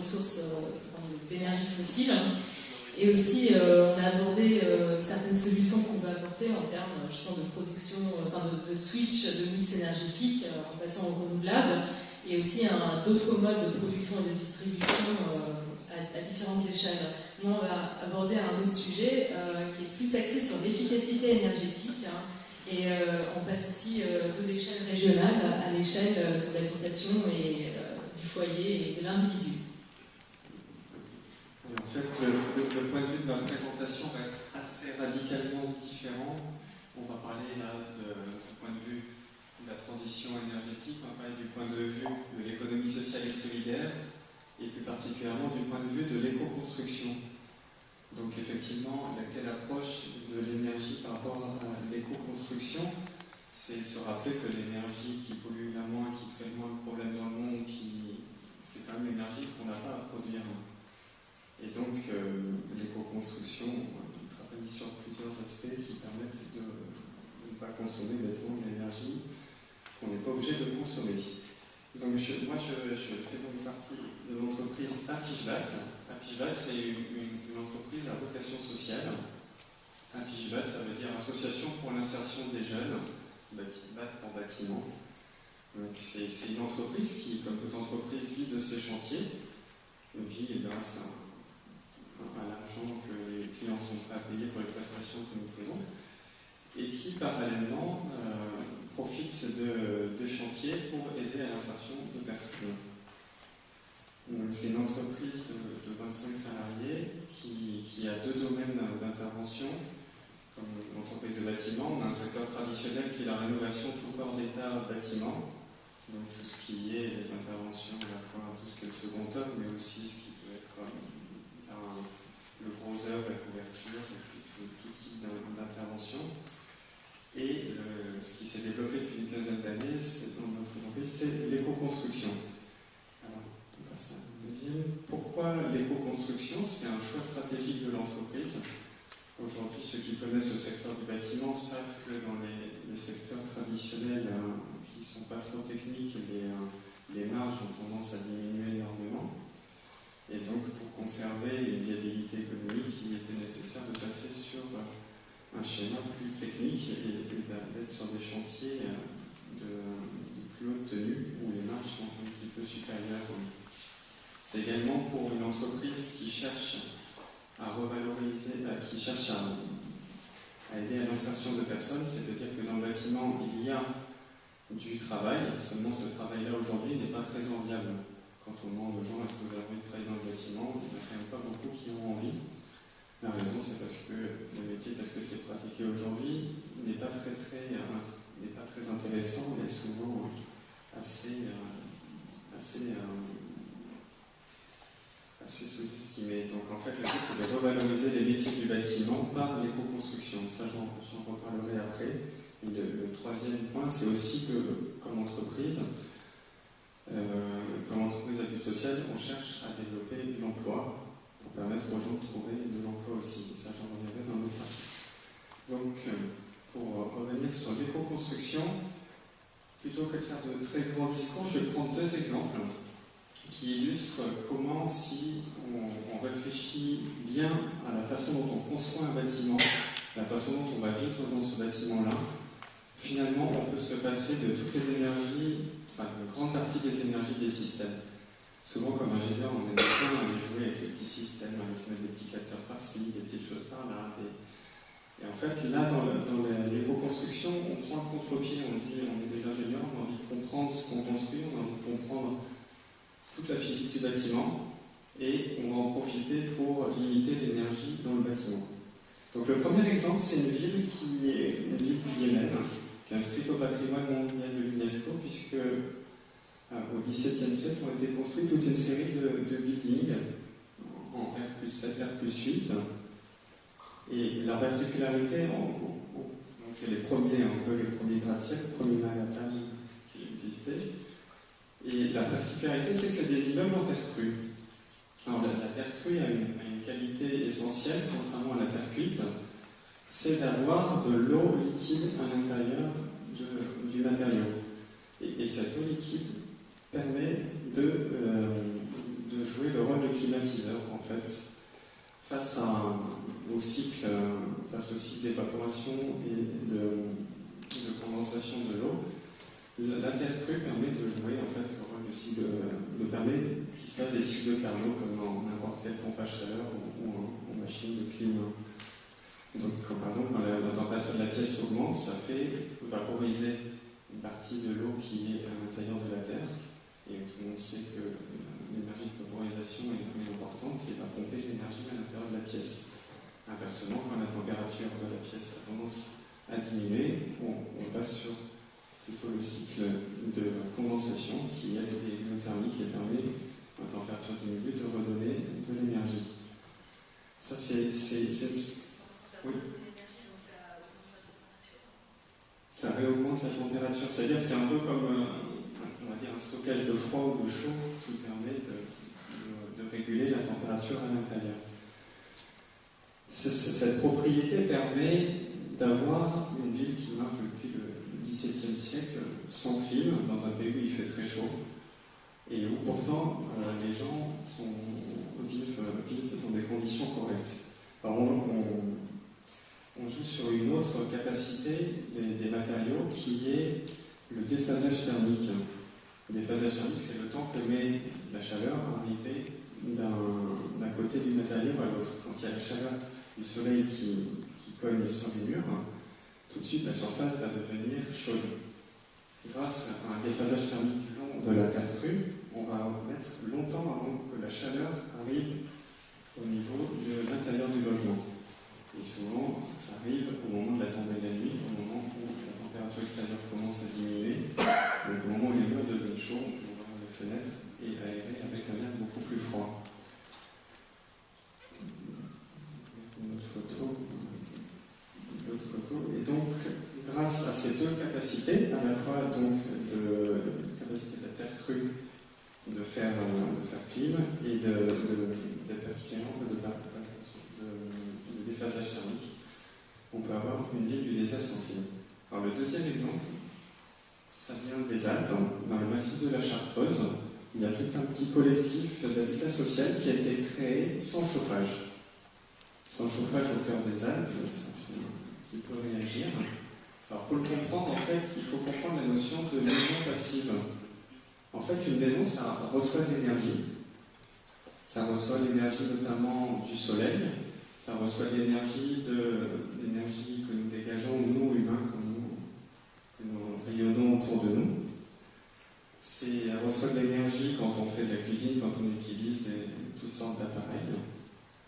ressources d'énergie fossile. Et aussi, on a abordé certaines solutions qu'on va apporter en termes justement de production, de switch, de mix énergétique en passant au renouvelable, et aussi d'autres modes de production et de distribution à différentes échelles. Nous, on va aborder un autre sujet qui est plus axé sur l'efficacité énergétique, et on passe ici de l'échelle régionale à l'échelle de l'habitation et du foyer et de l'individu. En fait, le point de vue de ma présentation va être assez radicalement différent. On va parler là du point de vue de la transition énergétique, on va parler du point de vue de l'économie sociale et solidaire, et plus particulièrement du point de vue de l'éco-construction. Donc effectivement, quelle approche de l'énergie par rapport à l'éco-construction, c'est se rappeler que l'énergie qui pollue la moins, qui crée le moins de problèmes dans le monde, c'est quand même l'énergie qu'on n'a pas à produire. Et donc, l'éco-construction travaille sur plusieurs aspects qui permettent de ne pas consommer bêtement de l'énergie qu'on n'est pas obligé de consommer. Donc, moi, je fais donc partie de l'entreprise Apigvat. Apigvat, c'est une entreprise à vocation sociale. Apigvat, ça veut dire Association pour l'insertion des jeunes, BAT pour bâtiment. Donc, c'est une entreprise qui, comme toute entreprise, vit de ses chantiers, vit grâce à l'argent que les clients sont prêts à payer pour les prestations que nous faisons, et qui parallèlement profite des chantiers pour aider à l'insertion de personnes. C'est une entreprise de 25 salariés qui a deux domaines d'intervention. Comme l'entreprise de bâtiment, on a un secteur traditionnel qui est la rénovation tout corps d'état bâtiment, donc tout ce qui est les interventions, à la fois tout ce qui est le second œuvre, mais aussi ce qui peut être le gros œuvre, la couverture, tout type d'intervention. Et ce qui s'est développé depuis une quinzaine d'années dans notre entreprise, c'est l'éco-construction. Alors, on passe à la deuxième. Pourquoi l'éco-construction? C'est un choix stratégique de l'entreprise. Aujourd'hui, ceux qui connaissent le secteur du bâtiment savent que dans les secteurs traditionnels qui ne sont pas trop techniques, les marges ont tendance à diminuer énormément. Et donc, pour conserver une viabilité économique, il était nécessaire de passer sur un schéma plus technique et d'être sur des chantiers de plus haute tenue où les marges sont un petit peu supérieures. C'est également pour une entreprise qui cherche à revaloriser, qui cherche à aider à l'insertion de personnes, c'est-à-dire que dans le bâtiment, il y a du travail, seulement ce travail-là aujourd'hui n'est pas très enviable. Quand on demande aux gens est-ce que vous avez envie de travailler dans le bâtiment, il n'y en a quand même pas beaucoup qui ont envie. La raison, c'est parce que le métier tel que c'est pratiqué aujourd'hui n'est pas très intéressant et souvent assez sous-estimé. Donc en fait, le but, c'est de revaloriser les métiers du bâtiment par l'éco-construction. Ça, j'en reparlerai après. Le troisième point, c'est aussi que, comme entreprise à but social, on cherche à développer l'emploi pour permettre aux gens de trouver de l'emploi aussi. Et ça, j'en reviendrai dans l'autre partie. Donc, pour revenir sur l'éco-construction, plutôt que de faire de très grands discours, je vais prendre deux exemples qui illustrent comment, si on réfléchit bien à la façon dont on conçoit un bâtiment, la façon dont on va vivre dans ce bâtiment-là, finalement, on peut se passer de toutes les énergies, une grande partie des énergies des systèmes. Souvent, comme ingénieur, on aime bien aller jouer avec les petits systèmes, aller se mettre des petits capteurs par-ci, des petites choses par-là. Et en fait, là, dans l'éco-construction, on prend le contre-pied, on dit, on est des ingénieurs, on a envie de comprendre ce qu'on construit, on a envie de comprendre toute la physique du bâtiment, et on va en profiter pour limiter l'énergie dans le bâtiment. Donc le premier exemple, c'est une ville qui est une ville guyanaise, qui est inscrite au patrimoine mondial de l'UNESCO, puisque au XVIIe siècle ont été construits toute une série de buildings en R+7, R+8. Et la particularité, donc c'est les premiers gratte-ciel, les premiers Manhattan qui existaient. Et la particularité, c'est que c'est des immeubles en terre crue. Alors la terre crue a une qualité essentielle, contrairement à la terre cuite, c'est d'avoir de l'eau liquide à l'intérieur du matériau. Et cette eau liquide permet de jouer le rôle climatiseur en fait. Face au cycle d'évaporation et de condensation de l'eau, la terre crue permet de jouer en fait le rôle permet qu'il se passe des cycles de Carnot comme dans n'importe quelle pompe à chaleur ou en machine de clim. Donc par exemple quand la température de la pièce augmente, ça fait vaporiser une partie de l'eau qui est à l'intérieur de la terre, et tout le monde sait que l'énergie de vaporisation est importante, et va pomper l'énergie à l'intérieur de la pièce. Inversement, quand la température de la pièce a tendance à diminuer, on passe sur plutôt le cycle de condensation qui est exothermique et permet, quand la température diminue, de redonner de l'énergie. Ça, c'est oui. Ça réaugmente la température. C'est-à-dire c'est un peu comme on va dire un stockage de froid ou de chaud qui permet de réguler la température à l'intérieur. Cette propriété permet d'avoir une ville qui marche depuis le XVIIe siècle sans clim, dans un pays où il fait très chaud, et où pourtant les gens vivent dans des conditions correctes. Alors on joue sur une autre capacité des matériaux qui est le déphasage thermique. Le déphasage thermique, c'est le temps que met la chaleur à arriver d'un côté du matériau à l'autre. Quand il y a la chaleur du soleil qui cogne sur les murs, tout de suite la surface va devenir chaude. Grâce à un déphasage thermique long de la terre crue, on va mettre longtemps avant que la chaleur arrive au niveau de l'intérieur du logement. Et souvent, ça arrive au moment de la tombée de la nuit, au moment où la température extérieure commence à diminuer, donc au moment où les murs deviennent chauds, on va ouvrir les fenêtres et aérer avec un air beaucoup plus froid. Une autre photo. Et donc, grâce à ces deux capacités, à la fois donc de capacité de la terre crue de faire clim et d'être perspirant, de déphasage thermique, on peut avoir une ville du désert sans clim. Alors le deuxième exemple, ça vient des Alpes. Dans le massif de la Chartreuse, il y a tout un petit collectif d'habitat social qui a été créé sans chauffage. Sans chauffage au cœur des Alpes, ça fait un petit peu réagir. Alors pour le comprendre, en fait, il faut comprendre la notion de maison passive. En fait, une maison, ça reçoit de l'énergie. Ça reçoit l'énergie notamment du soleil. Ça reçoit l'énergie que nous dégageons, nous, humains, que nous rayonnons autour de nous. Elle reçoit de l'énergie quand on fait de la cuisine, quand on utilise toutes sortes d'appareils.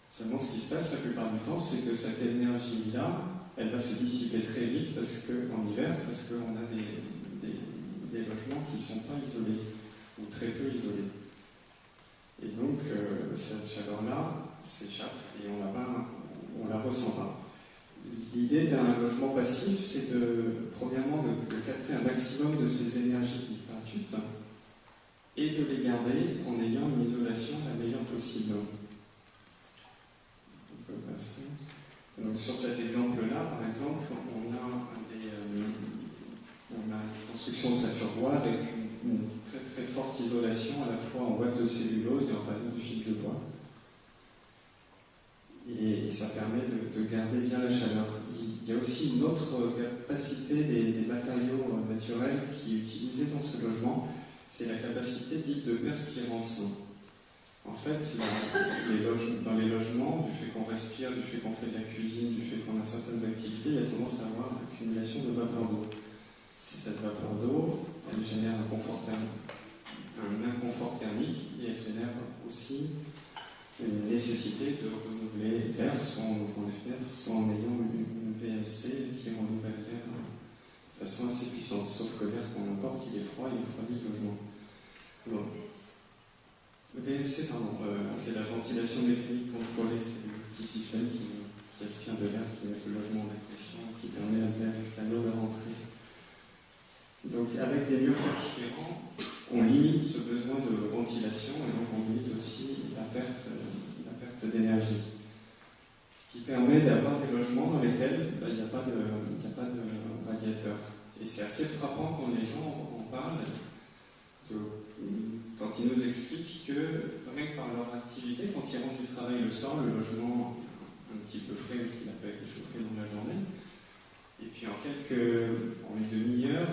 Seulement, ce qui se passe la plupart du temps, c'est que cette énergie-là, elle va se dissiper très vite en hiver, parce qu'on a des logements qui ne sont pas isolés, ou très peu isolés. Et donc, cette chaleur-là s'échappe et on la ressent pas. L'idée d'un logement passif, c'est premièrement de capter un maximum de ces énergies gratuites et de les garder en ayant une isolation la meilleure possible. On peut passer. Donc, sur cet exemple-là, par exemple, on a une construction Saturbois avec une très très forte isolation à la fois en boîte de cellulose et en panneau de fil de bois. Et ça permet de garder bien la chaleur. Il y a aussi une autre capacité des matériaux naturels qui est utilisée dans ce logement, c'est la capacité dite de perspirance. En fait, dans les logements, du fait qu'on respire, du fait qu'on fait de la cuisine, du fait qu'on a certaines activités, il y a tendance à avoir l'accumulation de vapeur d'eau. Cette vapeur d'eau, elle génère un inconfort thermique et elle génère aussi une nécessité de renouveler l'air, soit en ouvrant les fenêtres, soit en ayant une VMC qui renouvelle l'air de façon assez puissante. Sauf que l'air qu'on importe, il est froid, il refroidit le logement. Donc, le VMC, c'est la ventilation mécanique contrôlée, c'est le petit système qui aspire de l'air, qui met le logement en dépression, qui permet à l'air extérieur de rentrer. Donc, avec des murs perspirants, on limite ce besoin de ventilation et donc on limite aussi la perte d'énergie. Ce qui permet d'avoir des logements dans lesquels il n'y a pas de radiateur. Et c'est assez frappant quand les gens en parlent, quand ils nous expliquent que rien que par leur activité. Quand ils rentrent du travail le soir, le logement est un petit peu frais parce qu'il n'a pas été chauffé dans la journée. Et puis en une demi-heure,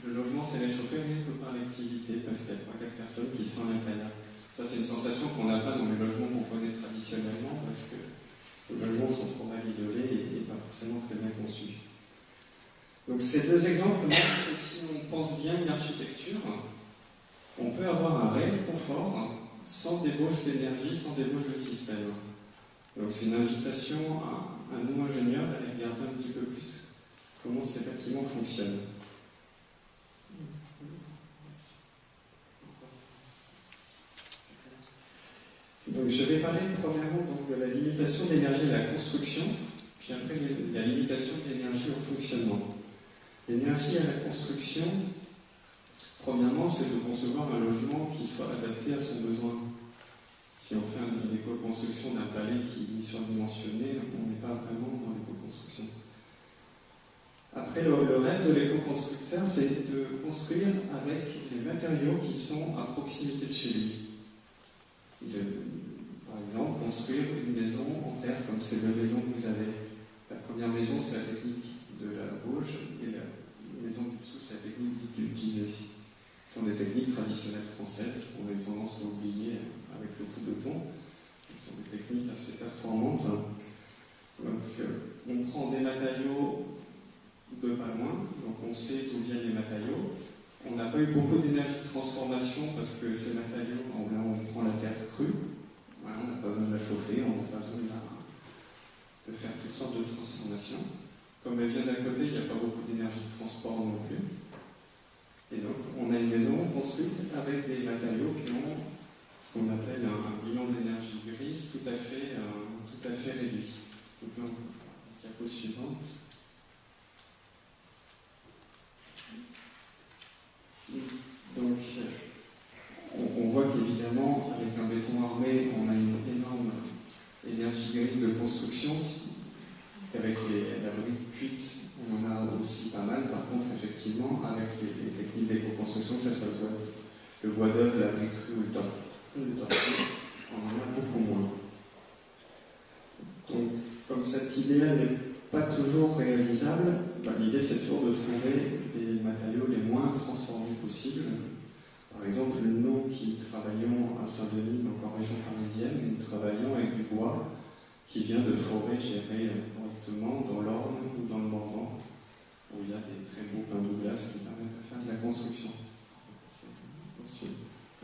le logement s'est réchauffé rien que par l'activité parce qu'il y a 3-4 personnes qui sont à l'intérieur. Ça, c'est une sensation qu'on n'a pas dans les logements qu'on connaît traditionnellement parce que les logements sont trop mal isolés et pas forcément très bien conçus. Donc ces deux exemples montrent que si on pense bien une architecture, on peut avoir un réel confort sans débauche d'énergie, sans débauche de système. Donc c'est une invitation à nous ingénieurs d'aller regarder un petit peu plus comment ces bâtiments fonctionnent. Donc je vais parler premièrement de la limitation de l'énergie à la construction, puis après la limitation de l'énergie au fonctionnement. L'énergie à la construction, premièrement, c'est de concevoir un logement qui soit adapté à son besoin. Si on fait une éco-construction d'un palais qui est surdimensionné, on n'est pas vraiment dans l'éco-construction. Après, le rêve de l'éco-constructeur, c'est de construire avec les matériaux qui sont à proximité de chez lui. Par exemple, construire une maison en terre, comme ces deux maisons que vous avez. La première maison, c'est la technique de la bauge, et la maison du dessous, c'est la technique dite du pisé. Ce sont des techniques traditionnelles françaises qu'on a eu tendance à oublier avec le coup de béton. Ce sont des techniques assez performantes. Donc, on prend des matériaux de pas loin, donc on sait d'où viennent les matériaux. On n'a pas eu beaucoup d'énergie de transformation parce que ces matériaux, on prend la terre crue, voilà, on n'a pas besoin de la chauffer, on n'a pas besoin de faire toutes sortes de transformations. Comme elle vient d'à côté, il n'y a pas beaucoup d'énergie de transport non plus. Et donc, on a une maison construite avec des matériaux qui ont ce qu'on appelle un bilan d'énergie grise tout à fait réduit. Donc là, diapo suivante. Donc, on voit qu'évidemment, avec un béton armé, on a une énorme énergie grise de construction. Avec la brique cuite, on en a aussi pas mal. Par contre, effectivement, avec les techniques d'éco-construction, que ce soit le bois d'œuvre, la brique crue ou le torchis, on en a beaucoup moins. Donc, comme cet idéal n'est pas toujours réalisable, l'idée c'est toujours de trouver des matériaux les moins transformés possibles. Par exemple, nous qui travaillons à Saint-Denis, donc en région parisienne, nous travaillons avec du bois qui vient de forêts gérées correctement dans l'Orne ou dans le Morvan, où il y a des très beaux pins Douglas qui permettent de faire de la construction.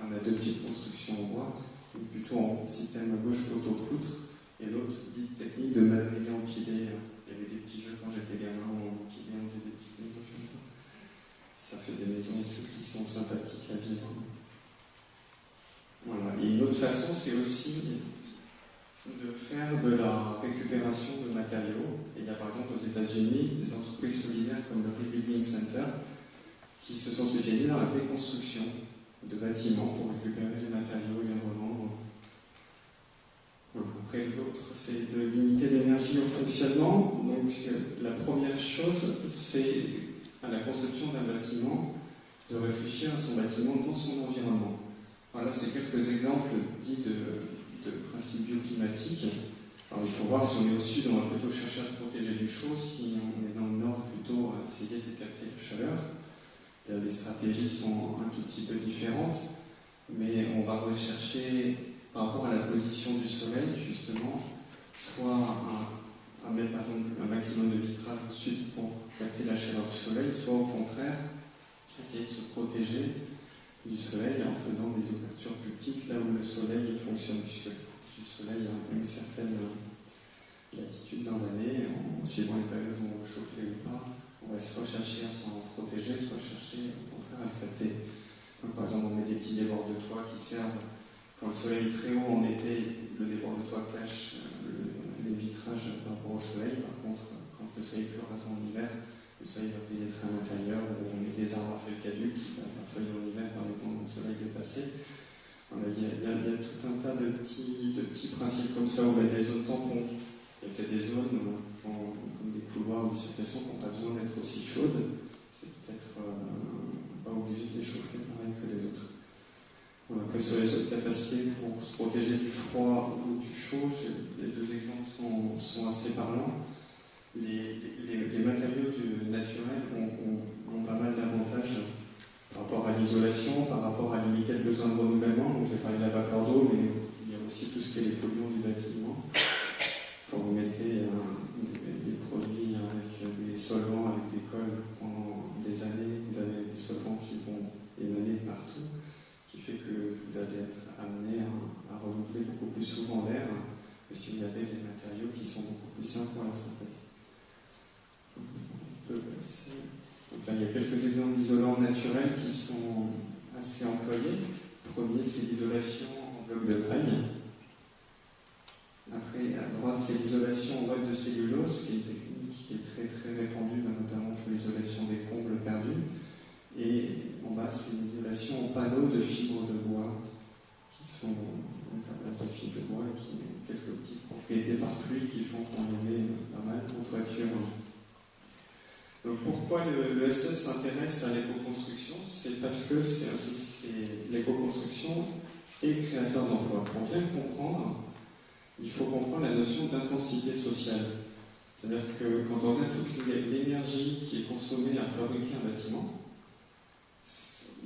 On a deux petites constructions en bois, une plutôt en système à gauche autopoutre, et l'autre dite technique de madrier empilé. Il y avait des petits jeux quand j'étais gamin, on empilait, on faisait des petites maisons comme ça. Ça fait des maisons qui sont sympathiques à vivre. Voilà. Et une autre façon, c'est aussi de faire de la récupération de matériaux. Et il y a par exemple aux États-Unis des entreprises solidaires comme le Rebuilding Center qui se sont spécialisées dans la déconstruction de bâtiments pour récupérer les matériaux et les revendre. Après, l'autre, c'est de limiter l'énergie au fonctionnement. Donc, la première chose, c'est à la conception d'un bâtiment de réfléchir à son bâtiment dans son environnement. Voilà, c'est quelques exemples dits de principes bioclimatiques. Alors, il faut voir si on est au sud, on va plutôt chercher à se protéger du chaud, si on est dans le nord, plutôt à essayer de capter la chaleur. Là, les stratégies sont un tout petit peu différentes, mais on va rechercher par rapport à la position du soleil, justement, soit à mettre par exemple un maximum de vitrage au sud pour capter la chaleur du soleil, soit au contraire, essayer de se protéger du soleil en faisant des ouvertures plus petites là où le soleil fonctionne, puisque du soleil a une certaine latitude dans l'année, en suivant les périodes où on veut chauffer ou pas, on va soit chercher à s'en protéger, soit chercher au contraire à le capter. Donc, par exemple, on met des petits débords de toit qui servent. Quand le soleil est très haut en été, le débord de toit cache les vitrages par rapport au soleil. Par contre, quand le soleil est plus rasant en hiver, le soleil va pénétrer à l'intérieur, où on met des arbres à feuilles caduques qui perdent la feuille en hiver permettant au soleil de passer. Il y a tout un tas de petits principes comme ça où il y a des zones tampons. Il y a peut-être des zones comme des couloirs ou des circulations qui n'ont pas besoin d'être aussi chaudes. C'est peut-être pas obligé de les chauffer pareil que les autres. Que sur les autres capacités pour se protéger du froid ou du chaud, les deux exemples sont assez parlants. Les matériaux naturels ont pas mal d'avantages par rapport à l'isolation, par rapport à limiter le besoin de renouvellement. Donc j'ai parlé de la vapeur d'eau, mais il y a aussi tout ce qui est les polluants du bâtiment. Quand vous mettez des produits avec des solvants, avec des cols pendant des années, vous avez des solvants qui vont émaner partout, qui fait que vous allez être amené à renouveler beaucoup plus souvent l'air que si vous avez des matériaux qui sont beaucoup plus sains pour la santé. On peut passer. Donc là, il y a quelques exemples d'isolants naturels qui sont assez employés. Le premier, c'est l'isolation en bloc de paille. Après, à droite, c'est l'isolation en boîte de cellulose, qui est une technique qui est très très répandue, notamment pour l'isolation des combles perdus. Et en bas, c'est l'isolation en panneaux de fibres de bois, qui sont à base de fibres de bois et qui ont quelques petites propriétés par pluie qui font qu'on les met pas mal en toiture. Donc pourquoi le SS s'intéresse à l'éco-construction? C'est parce que l'éco-construction est créateur d'emplois. Pour bien comprendre, il faut comprendre la notion d'intensité sociale. C'est-à-dire que quand on regarde toute l'énergie qui est consommée à fabriquer un bâtiment,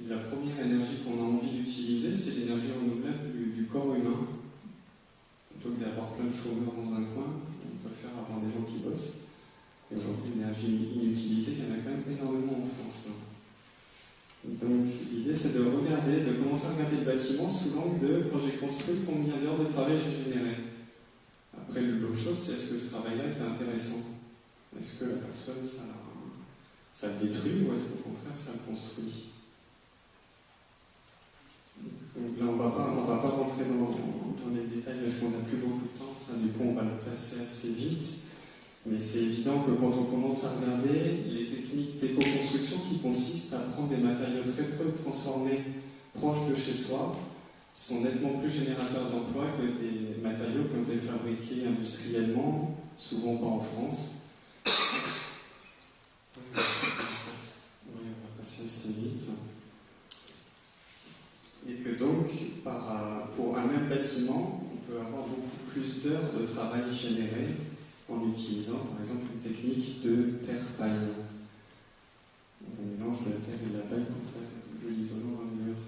la première énergie qu'on a envie d'utiliser, c'est l'énergie renouvelable du corps humain. Plutôt que d'avoir plein de chômeurs dans un coin, on préfère avoir des gens qui bossent. Et aujourd'hui, l'énergie inutilisée, il y en a quand même énormément en France. Donc l'idée, c'est de commencer à regarder le bâtiment sous l'angle de quand j'ai construit, combien d'heures de travail j'ai généré. Après, l'autre chose, c'est est-ce que ce travail-là est intéressant? Est-ce que la personne, ça le détruit ou est-ce qu'au contraire, ça le construit? Donc là, on va pas rentrer dans les détails parce qu'on n'a plus beaucoup de temps, ça, du coup, on va le passer assez vite. Mais c'est évident que quand on commence à regarder les techniques d'éco-construction qui consistent à prendre des matériaux très peu transformés proches de chez soi, sont nettement plus générateurs d'emplois que des matériaux qui ont été fabriqués industriellement, souvent pas en France. Oui, on va passer assez vite. Et que donc, pour un même bâtiment, on peut avoir beaucoup plus d'heures de travail générées en utilisant, par exemple, une technique de terre-paille. On mélange la terre et la paille pour faire de l'isolant dans les murs.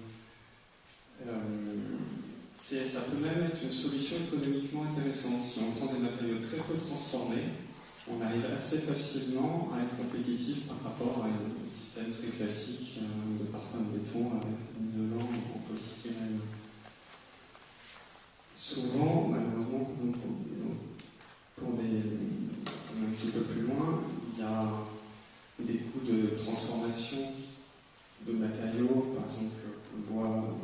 Ça peut même être une solution économiquement intéressante. Si on prend des matériaux très peu transformés, on arrive assez facilement à être compétitif par rapport à un système très classique de parpaing de béton avec un isolant en polystyrène. Souvent, malheureusement, pour un petit peu plus loin, il y a des coûts de transformation de matériaux, par exemple le bois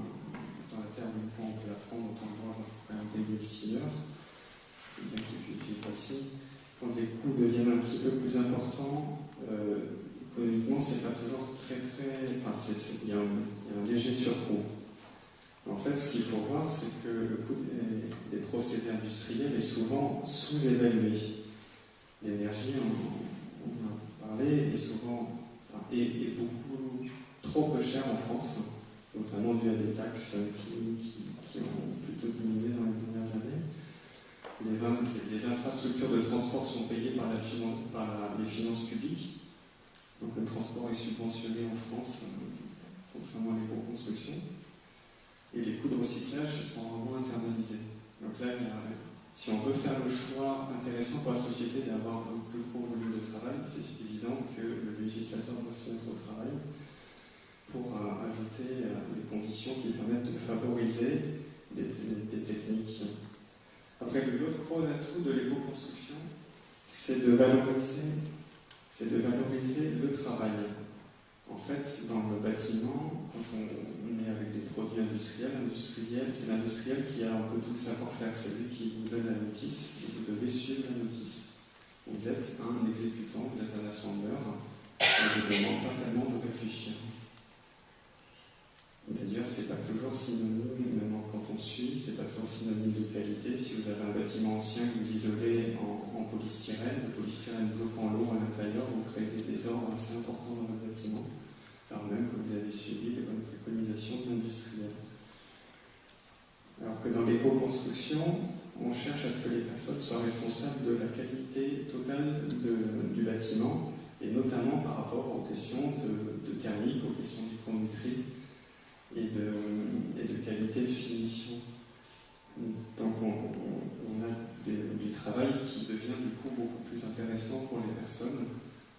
dans la terre, du coup on peut la prendre, autant le bois va quand même payer le scieur, c'est bien qu'il puisse vivre aussi. Quand les coûts deviennent un petit peu plus importants, économiquement c'est pas toujours très il y a un léger surcoût. En fait, ce qu'il faut voir, c'est que le coût des procédés industriels est souvent sous-évalué. L'énergie, on en a parlé, est beaucoup trop peu chère en France, notamment dû à des taxes qui ont plutôt diminué dans les dernières années. Les infrastructures de transport sont payées par les finances publiques. Donc le transport est subventionné en France, contrairement à l'éco-construction. Et les coûts de recyclage sont vraiment internalisés. Donc là, si on veut faire le choix intéressant pour la société d'avoir un plus gros volume de travail, c'est évident que le législateur doit se mettre au travail pour ajouter les conditions qui permettent de favoriser des techniques. Après, l'autre gros atout de l'éco-construction, c'est de valoriser le travail. En fait, dans le bâtiment, quand on est avec des produits industriels, c'est l'industriel qui a un peu tout le savoir-faire, c'est lui qui vous donne la notice, et vous devez suivre la notice. Vous êtes un exécutant, vous êtes un assembleur, et je ne demande pas tellement de réfléchir. D'ailleurs, c'est pas toujours synonyme, même quand on suit, c'est pas toujours synonyme de qualité. Si vous avez un bâtiment ancien que vous isolez en polystyrène, le polystyrène bloquant l'eau à l'intérieur, vous créez des désordres assez importants dans le bâtiment, alors même que vous avez suivi les bonnes préconisations de l'industriel. Alors que dans l'éco-construction, on cherche à ce que les personnes soient responsables de la qualité totale du bâtiment, et notamment par rapport aux questions de thermique, aux questions d'hygrométrie et de qualité de finition. Donc on a du travail qui devient du coup beaucoup plus intéressant pour les personnes.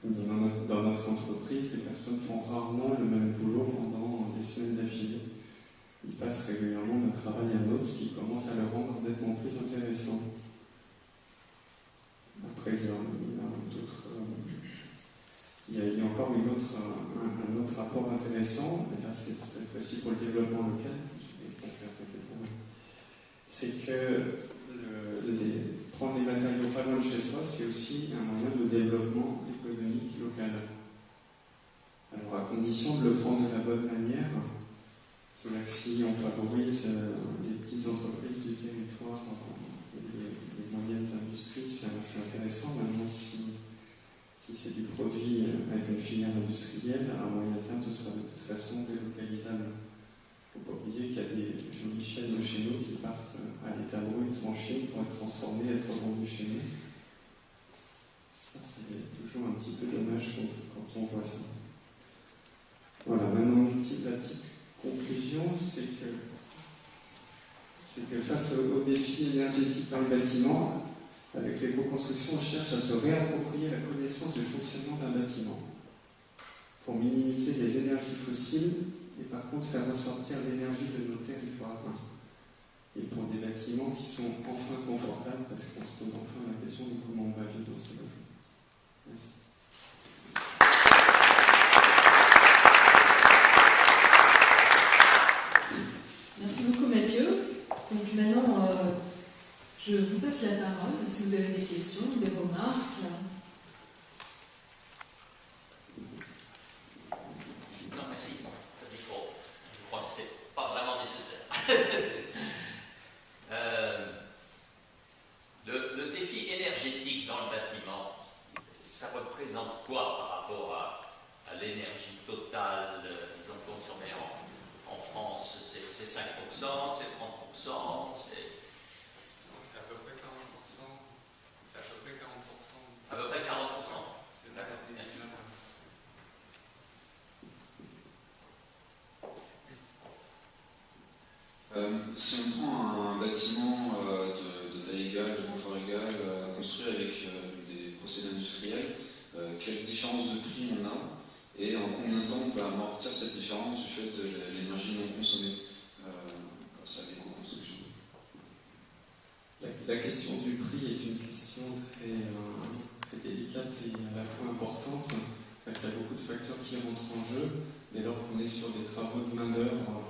Dans notre entreprise, les personnes font rarement le même boulot pendant des semaines d'affilée. Ils passent régulièrement d'un travail à un autre, ce qui commence à le rendre nettement plus intéressant. Après, il y a encore un autre rapport intéressant, et là c'est cette fois-ci pour le développement local, c'est que prendre les matériaux pas loin de chez soi, c'est aussi un moyen de développement économique local. Alors à condition de le prendre de la bonne manière, c'est là que si on favorise les petites entreprises du territoire, les moyennes industries, c'est intéressant. Maintenant, si c'est du produit avec une filière industrielle, à moyen terme, ce sera de toute façon délocalisable. Il ne faut pas oublier qu'il y a des jolies chaînes de chez nous qui partent à l'état brut en Chine pour être transformées et être vendues chez nous. Ça, c'est toujours un petit peu dommage quand on voit ça. Voilà, maintenant, la petite conclusion, c'est que face aux défis énergétiques dans le bâtiment, avec l'éco-construction, on cherche à se réapproprier la connaissance du fonctionnement d'un bâtiment pour minimiser les énergies fossiles et par contre faire ressortir l'énergie de nos territoires. Et pour des bâtiments qui sont enfin confortables, parce qu'on se pose enfin la question de comment on va vivre dans ces logements. Merci. Merci beaucoup Mathieu. Donc maintenant, je vous passe la parole si vous avez des questions, des remarques. Non, merci. Je crois que c'est pas vraiment nécessaire. Le défi énergétique dans le bâtiment, ça représente quoi par rapport à l'énergie totale, disons, consommée en France? C'est 5%, c'est 30%, c'est à peu près 40%. C'est à peu près 40%. à peu près 40%. C'est d'accord. Merci. Si on prend un bâtiment de taille égale, de confort égal, construit avec des procédés industriels, quelle différence de prix on a et en combien de temps on peut amortir cette différence du fait de l'énergie non consommée grâce à l'éco-construction? La question du prix est une question très délicate et à la fois importante. Il y a beaucoup de facteurs qui rentrent en jeu. Dès lors qu'on est sur des travaux de main-d'œuvre,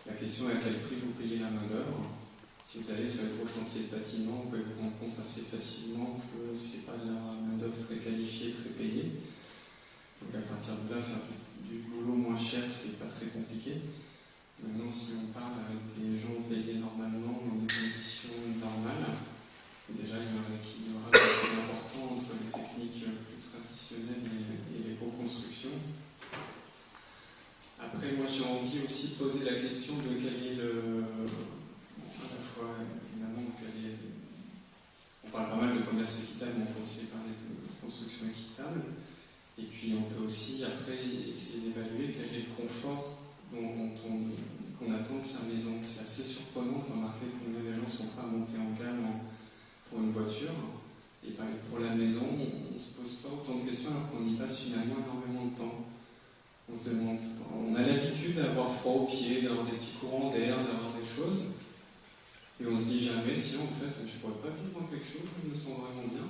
la question est à quel prix vous payez la main-d'œuvre. Si vous allez sur les gros chantiers de bâtiment, vous pouvez vous rendre compte assez facilement que ce n'est pas de la main-d'œuvre très qualifiée, très payée. Donc à partir de là, faire du boulot moins cher, c'est pas très compliqué. Maintenant, si on parle avec des gens payés normalement dans des conditions normales, déjà il y a un équilibrage assez important entre les techniques plus traditionnelles et l'éco-construction. Après, moi j'ai envie aussi de poser la question de quel est à la fois, évidemment, on parle pas mal de commerce équitable, mais on peut aussi parler de construction équitable. Et puis on peut aussi après essayer d'évaluer quel est le confort qu'on attend de sa maison. C'est assez surprenant de remarquer combien les gens sont prêts à monter en gamme pour une voiture. Et pareil, pour la maison, on ne se pose pas autant de questions alors qu'on y passe finalement énormément de temps. On se demande, on a l'habitude d'avoir froid aux pieds, d'avoir des petits courants d'air, d'avoir des choses. Et on se dit jamais, tiens, en fait, je pourrais pas vivre dans quelque chose où je me sens vraiment bien.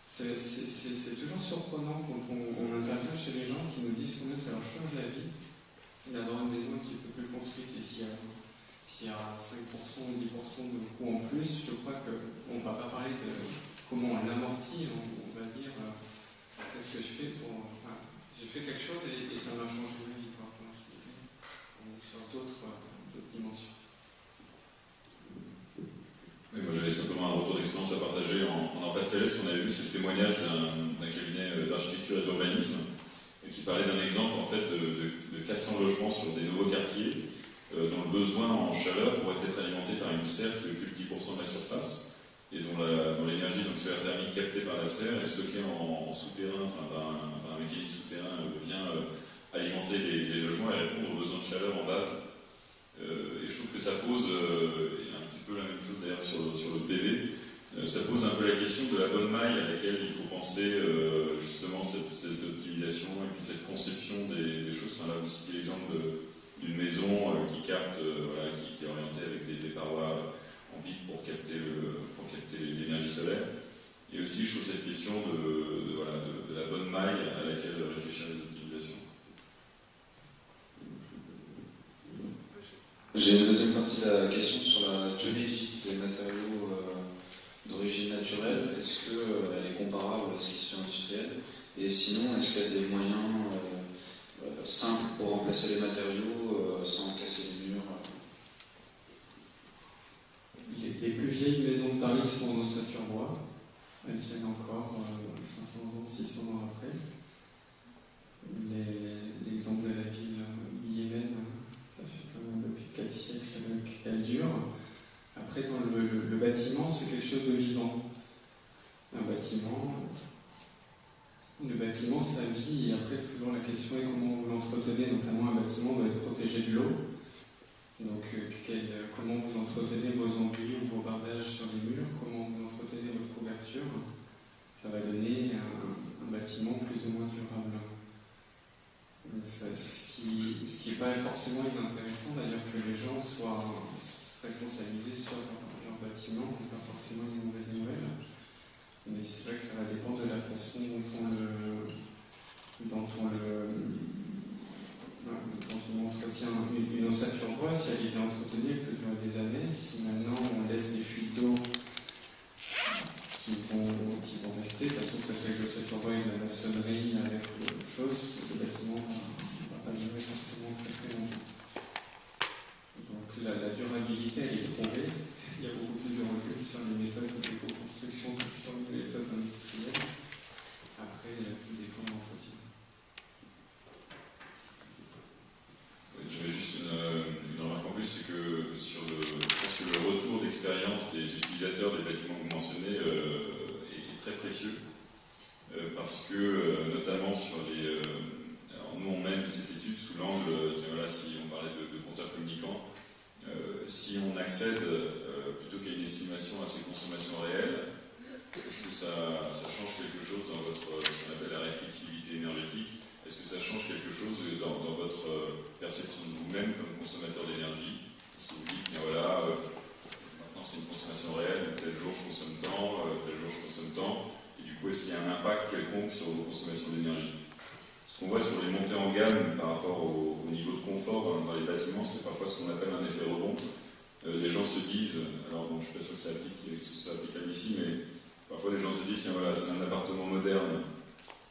C'est toujours surprenant quand on intervient chez les gens qui nous disent combien ça leur change la vie d'avoir une maison un petit peu plus construite. Et s'il y a 5% ou 10% de coûts en plus, je crois qu'on ne va pas parler de comment on l'amortit, on va dire qu'est-ce que je fais pour... j'ai fait quelque chose et ça m'a changé ma vie. On est sur d'autres dimensions. Oui, moi j'avais simplement un retour d'expérience à partager en Pas-de-Calais. Ce qu'on avait vu, c'est le témoignage d'un cabinet d'architecture et d'urbanisme qui parlait d'un exemple en fait de 400 logements sur des nouveaux quartiers dont le besoin en chaleur pourrait être alimenté par une serre qui occupe 10% de la surface et dont l'énergie solaire thermique captée par la serre est stockée en souterrain, enfin par un mécanisme souterrain vient alimenter les logements et répondre aux besoins de chaleur en base. Et je trouve que ça pose, un petit peu la même chose d'ailleurs sur le PV, ça pose un peu la question de la bonne maille à laquelle il faut penser justement cette optimisation et puis cette conception des choses. Enfin, là, vous citez l'exemple d'une maison qui capte, qui est orientée avec des parois en vide pour capter l'énergie solaire. Et aussi, je trouve cette question de la bonne maille à laquelle réfléchir les optimisations. J'ai une deuxième partie de la question sur la durée de vie des matériaux d'origine naturelle. Est-ce qu'elle est comparable à ce qui se fait industriel? Et sinon, est-ce qu'il y a des moyens simples pour remplacer les matériaux sans casser les murs? Les plus vieilles maisons de Paris sont en ossature bois. Elles tiennent encore 500 ans, 600 ans après. L'exemple de la ville Yémen, ça fait quand même depuis 4 siècles qu'elle dure. Après, dans le bâtiment, c'est quelque chose de vivant. Le bâtiment, ça vit, et après, toujours la question est comment vous l'entretenez. Notamment, un bâtiment doit être protégé de l'eau. Donc, comment vous entretenez vos enduits ou vos bardages sur les murs, comment vous entretenez votre couverture, ça va donner un bâtiment plus ou moins durable. Ce qui n'est pas forcément inintéressant d'ailleurs que les gens soient responsabilisés sur leur bâtiment, c'est pas forcément une mauvaise nouvelle. Mais c'est vrai que ça va dépendre de la façon dont on entretient une ossature bois. Si elle est bien entretenue, elle peut durer des années. Si maintenant on laisse des fuites d'eau qui vont rester, de toute façon, que ça soit avec l'ossature bois et de la maçonnerie, avec autre chose, le bâtiment ne va pas durer forcément très très longtemps. Donc la durabilité, elle est prouvée. Il y a beaucoup plus de recul sur les méthodes d'éco-construction que sur les méthodes industrielles. Après, tout dépend de l'entretien. J'avais juste une remarque en plus, c'est que je pense que le retour d'expérience des utilisateurs des bâtiments que vous mentionnez est très précieux, parce que notamment sur alors nous on mène cette étude sous l'angle, si on parlait de compteurs communicants, si on accède plutôt qu'à une estimation à ses consommations réelles, est-ce que ça change quelque chose dans ce qu'on appelle la réflexivité énergétique? Est-ce que ça change quelque chose dans votre perception de vous-même comme consommateur d'énergie? Est-ce que vous dites, maintenant c'est une consommation réelle, tel jour je consomme tant, tel jour je consomme tant, et du coup est-ce qu'il y a un impact quelconque sur vos consommations d'énergie? Ce qu'on voit sur les montées en gamme par rapport au niveau de confort dans les bâtiments, c'est parfois ce qu'on appelle un effet rebond. Les gens se disent, alors bon, je ne suis pas sûr que ce soit applicable ici, mais parfois les gens se disent, c'est un appartement moderne,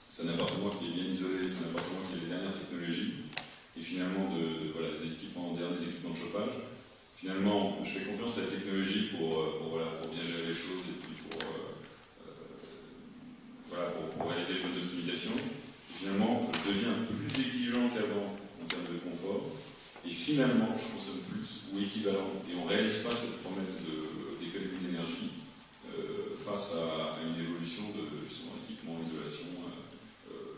c'est un appartement qui est bien isolé, c'est un appartement qui a les dernières technologies, et finalement des équipements modernes, des équipements de chauffage. Finalement, je fais confiance à la technologie pour bien gérer les choses et puis pour réaliser les bonnes optimisations. Et finalement, je deviens plus exigeant qu'avant en termes de confort, et finalement, je consomme plus ou équivalent, et on ne réalise pas cette promesse d'économie d'énergie face à une évolution de justement équipement, isolation,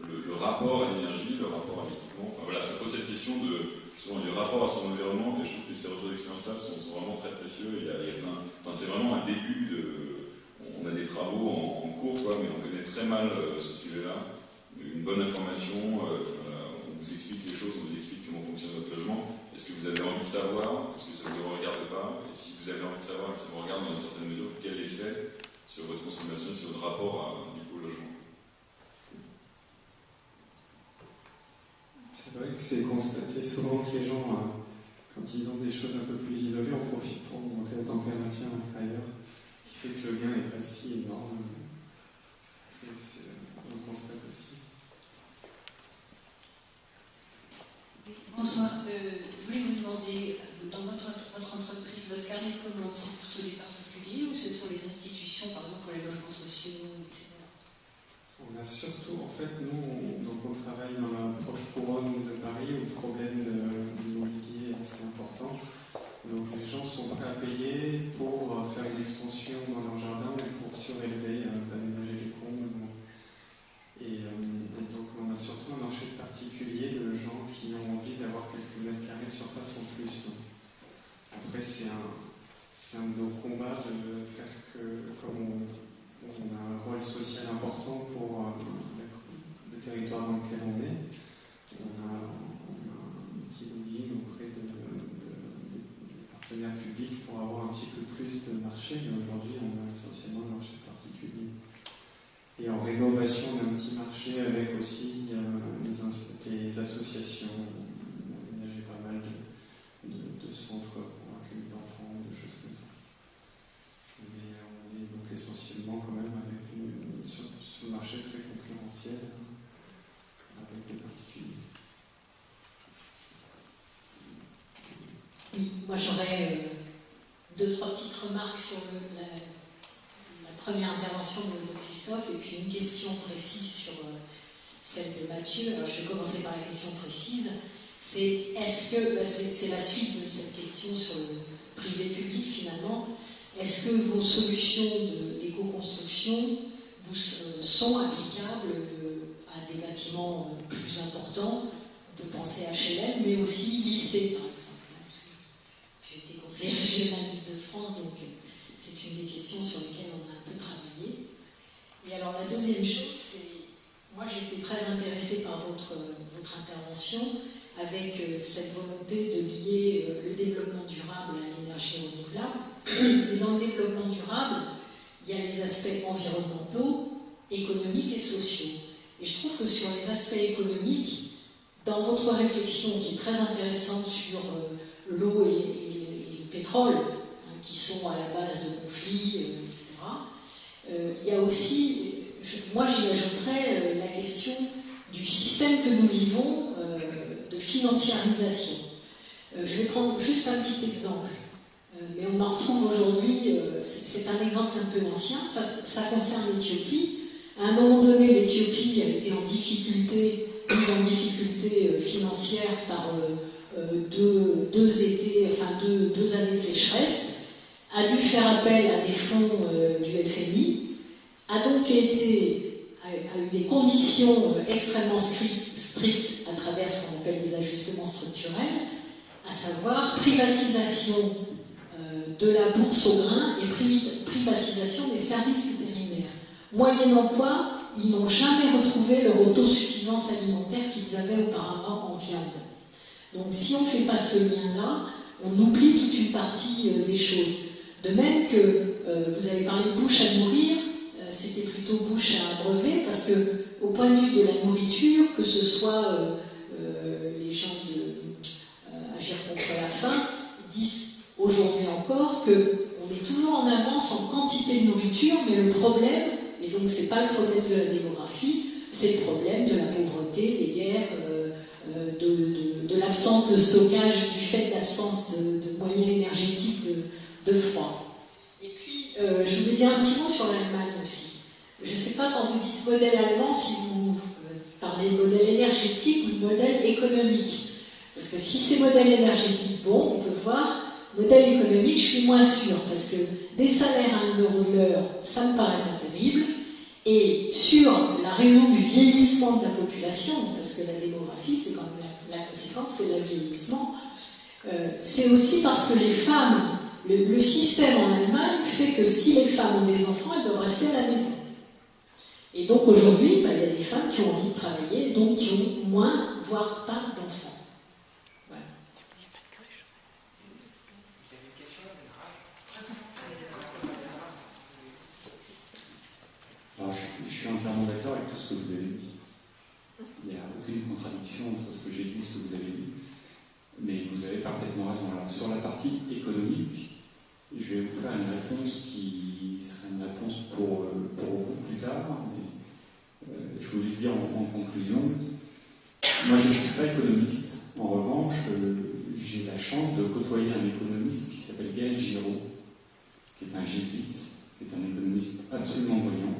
le rapport à l'énergie, le rapport à l'équipement. Enfin voilà, ça pose cette question du rapport à son environnement, et je trouve que ces retours d'expérience-là sont vraiment très précieux. C'est vraiment un début on a des travaux en cours, mais on connaît très mal ce sujet-là. Une bonne information, on vous explique les choses, on vous explique comment fonctionne votre logement. Est-ce que vous avez envie de savoir? Est-ce que ça ne vous regarde pas? Et si vous avez envie de savoir et que ça vous regarde dans une certaine mesure, quel effet sur votre consommation, sur votre rapport au logement? C'est vrai que c'est constaté souvent que les gens, quand ils ont des choses un peu plus isolées, en profitent pour monter la température intérieure, qui fait que le gain n'est pas si énorme. On le constate aussi. Bonsoir. Je voulais vous demander, dans votre entreprise, votre carnet de commandes, c'est plutôt des particuliers ou ce sont les institutions, par exemple pour les logements sociaux, etc. On a surtout, en fait, nous, on travaille dans la proche couronne de Paris où le problème d'immobilier est assez important. Donc les gens sont prêts à payer pour faire une extension dans leur jardin et pour surélever, d'aménager les combles. Et donc on a surtout un marché particulier de gens qui ont envie d'avoir quelques mètres carrés de surface en plus. Après c'est un de nos combats de faire que, comme on a un rôle social important pour le territoire dans lequel on est, on a un petit lobbying auprès des partenaires publics pour avoir un petit peu plus de marché, mais aujourd'hui on a essentiellement un marché particulier. Et en rénovation, on a un petit marché avec aussi des associations. On a aménagé pas mal de centres pour accueil d'enfants, de choses comme ça. Mais on est donc essentiellement quand même sur ce marché très concurrentiel avec des particuliers. Oui, moi j'aurais 2-3 petites remarques sur la première intervention de Christophe et puis une question précise sur celle de Mathieu. Alors je vais commencer par la question précise. C'est la suite de cette question sur le privé-public finalement. Est-ce que vos solutions d'éco-construction sont applicables à des bâtiments plus importants? On peut penser à HLM, mais aussi lycée par exemple. J'ai été conseiller régional d'Île-de-France, donc c'est une des questions sur lesquelles on a un peu travaillé. Et alors la deuxième chose, c'est, moi j'ai été très intéressée par votre intervention avec cette volonté de lier le développement durable à l'énergie renouvelable. Et dans le développement durable, il y a les aspects environnementaux, économiques et sociaux. Et je trouve que sur les aspects économiques, dans votre réflexion qui est très intéressante sur l'eau et le pétrole, qui sont à la base de conflits, etc., il y a aussi, moi j'y ajouterais la question du système que nous vivons de financiarisation. Je vais prendre juste un petit exemple, mais on en retrouve aujourd'hui, c'est un exemple un peu ancien, ça concerne l'Éthiopie. À un moment donné, l'Éthiopie a été mise en difficulté financière par deux années de sécheresse, a dû faire appel à des fonds du FMI, a donc a eu des conditions extrêmement strictes à travers ce qu'on appelle les ajustements structurels, à savoir privatisation de la bourse au grain et privatisation des services vétérinaires. Moyennant quoi, ils n'ont jamais retrouvé leur autosuffisance alimentaire qu'ils avaient auparavant en viande. Donc si on ne fait pas ce lien-là, on oublie toute une partie des choses. De même que vous avez parlé de bouche à nourrir, c'était plutôt bouche à abreuver, parce que au point de vue de la nourriture, que ce soit les gens Agir contre la faim, disent aujourd'hui encore qu'on est toujours en avance en quantité de nourriture, mais le problème, et donc c'est pas le problème de la démographie, c'est le problème de la pauvreté, des guerres, de l'absence de stockage, du fait de l'absence de moyens énergétiques de froid. Et puis, je voulais dire un petit mot sur l'Allemagne aussi. Je ne sais pas, quand vous dites modèle allemand, si vous parlez de modèle énergétique ou de modèle économique. Parce que si c'est modèle énergétique, bon, on peut voir. Modèle économique, je suis moins sûre, parce que des salaires à 1 euro de l'heure, ça me paraît pas terrible. Et sur la raison du vieillissement de la population, parce que la démographie, c'est quand même la conséquence, c'est le vieillissement, c'est aussi parce que les femmes, le système en Allemagne fait que si les femmes ont des enfants, elles doivent rester à la maison. Et donc aujourd'hui, il y a des femmes qui ont envie de travailler, donc qui ont moins, voire pas d'enfants. Voilà. Alors, je suis entièrement d'accord avec tout ce que vous avez dit. Il n'y a aucune contradiction entre ce que j'ai dit et ce que vous avez dit. Mais vous avez parfaitement raison. Alors, sur la partie économique, je vais vous faire une réponse qui sera une réponse pour vous plus tard. Mais, je voulais le dire en conclusion. Moi, je ne suis pas économiste. En revanche, j'ai la chance de côtoyer un économiste qui s'appelle Gaël Giraud, qui est un jésuite, qui est un économiste absolument brillant.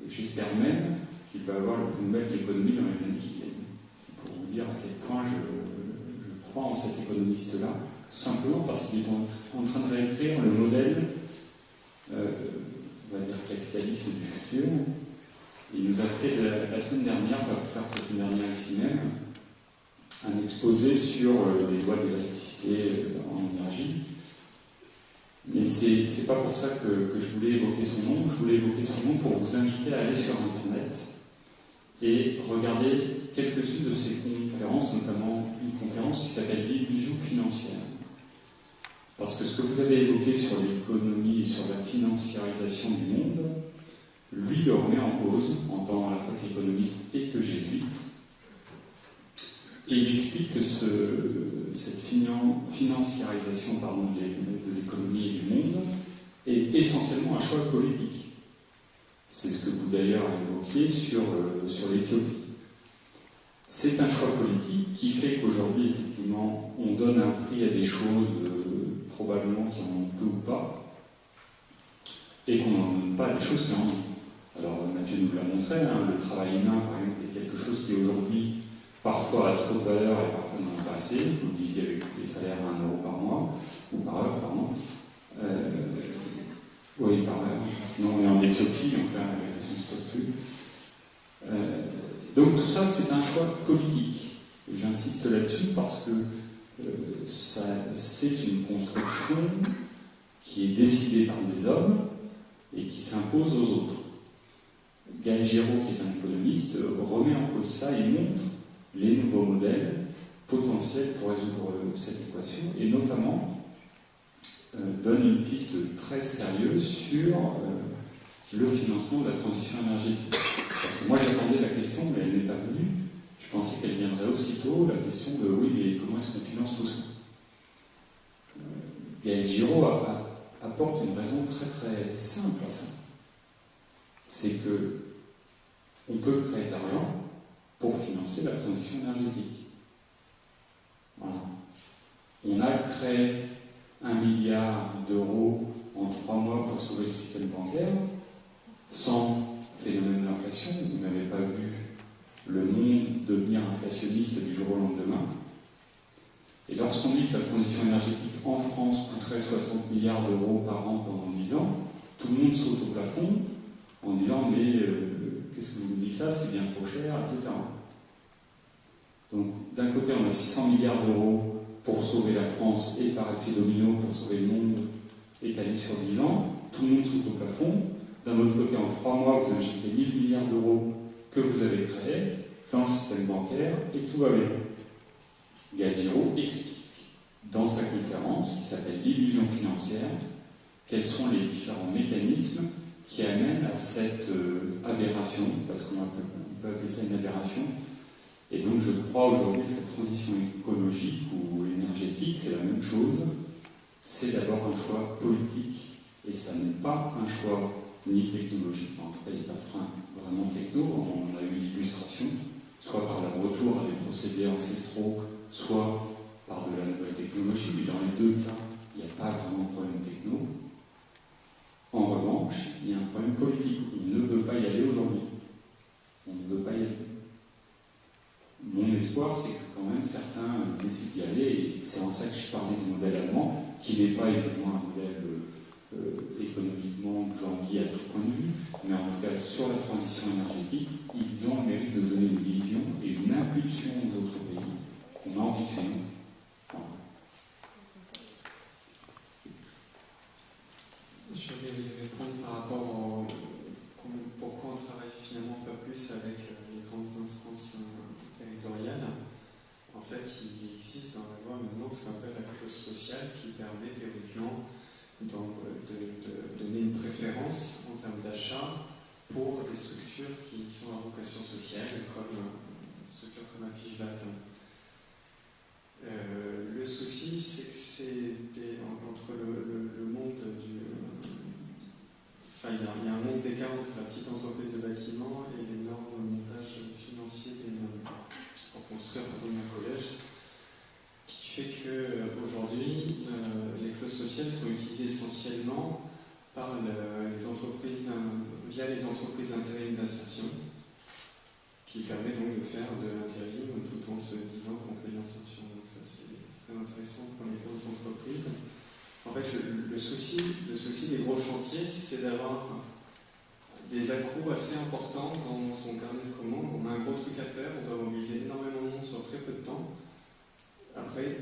J'espère même qu'il va avoir le prix Nobel d'économie dans les années qui viennent. C'est pour vous dire à quel point je crois en cet économiste-là, tout simplement parce qu'il est en train de réécrire le modèle, on va dire, capitaliste du futur. Il nous a fait la semaine dernière, la semaine dernière ici même, un exposé sur les lois d'élasticité en énergie. Mais c'est pas pour ça que je voulais évoquer son nom. Je voulais évoquer son nom pour vous inviter à aller sur Internet et regarder quelques-unes de ses conférences, notamment une conférence qui s'appelle l'illusion financière. Parce que ce que vous avez évoqué sur l'économie et sur la financiarisation du monde, lui le remet en cause en tant à la fois qu'économiste et que jésuite. Et il explique que cette financiarisation de l'économie et du monde est essentiellement un choix politique. C'est ce que vous d'ailleurs évoquiez sur l'Éthiopie. C'est un choix politique qui fait qu'aujourd'hui, effectivement, on donne un prix à des choses probablement qui en ont peu ou pas, et qu'on n'en donne pas à des choses qui en ont. Alors Mathieu nous l'a montré, le travail humain, par exemple, est quelque chose qui aujourd'hui parfois a trop de valeur et parfois n'en a pas assez. Vous le disiez avec les salaires à 1 euro par mois, ou par heure, pardon. Oui, par heure. Sinon on est en Éthiopie, donc là la question ne se pose plus. Donc tout ça, c'est un choix politique. Et j'insiste là-dessus parce que c'est une construction qui est décidée par des hommes et qui s'impose aux autres. Gaël Giraud, qui est un économiste, remet en cause ça et montre les nouveaux modèles potentiels pour résoudre cette équation, et notamment donne une piste très sérieuse sur le financement de la transition énergétique. Parce que moi j'attendais la question, mais elle n'est pas venue. Je pensais qu'elle viendrait aussitôt, la question de oui, mais comment est-ce qu'on finance tout ça? Gaël Giraud apporte une raison très très simple à ça. C'est que on peut créer de l'argent pour financer la transition énergétique. Voilà. On a créé 1 milliard d'euros en 3 mois pour sauver le système bancaire, sans phénomène d'inflation. Vous n'avez pas vu le monde devenir inflationniste du jour au lendemain. Et lorsqu'on dit que la transition énergétique en France coûterait 60 milliards d'euros par an pendant 10 ans, tout le monde saute au plafond en disant mais qu'est-ce que vous me dites ça, c'est bien trop cher, etc. Donc d'un côté on a 600 milliards d'euros pour sauver la France et par effet domino pour sauver le monde étalé sur 10 ans, tout le monde saute au plafond. D'un autre côté, en 3 mois, vous injectez 1000 milliards d'euros que vous avez créés dans le système bancaire et tout va bien. Gaël Giraud explique dans sa conférence, qui s'appelle l'illusion financière, quels sont les différents mécanismes qui amènent à cette aberration, parce qu'on peut appeler ça une aberration. Et donc je crois aujourd'hui que la transition écologique ou énergétique, c'est la même chose. C'est d'abord un choix politique, et ça n'est pas un choix ni technologique, enfin, en tout cas il n'y a pas de frein vraiment techno, on a eu l'illustration, soit par le retour à des procédés ancestraux, soit par de la nouvelle technologie, mais dans les deux cas, il n'y a pas vraiment de problème techno. En revanche, il y a un problème politique, on ne veut pas y aller aujourd'hui. On ne veut pas y aller. Mon espoir, c'est que quand même certains décident d'y aller, et c'est en ça que je parlais du modèle allemand, qui n'est pas évidemment un modèle économiquement jean-guy à tout point de vue, mais en tout cas sur la transition énergétique, ils ont le mérite de donner une vision et une impulsion aux autres pays qu'on a envie de faire nous. Voilà. Je vais répondre par rapport au pourquoi on travaille finalement pas plus avec les grandes instances territoriales. En fait, il existe dans la loi maintenant ce qu'on appelle la clause sociale qui permet théoriquement de donner une préférence en termes d'achat pour des structures qui sont à vocation sociale, comme des structures comme Apigevat. Le souci, c'est que c'est entre le monde du... Enfin, il y a un monde d'écart entre la petite entreprise de bâtiment et l'énorme montage financier pour construire par exemple un collège, qui fait qu'aujourd'hui, les clauses sociales sont utilisées essentiellement par les entreprises via les entreprises d'intérim d'insertion, qui permet donc de faire de l'intérim tout en se disant qu'on fait de l'insertion. Donc ça, c'est très intéressant pour les grosses entreprises. En fait, le souci des gros chantiers, c'est d'avoir des à-coups assez importants dans son carnet de commandes. On a un gros truc à faire, on doit mobiliser énormément de monde sur très peu de temps. Après,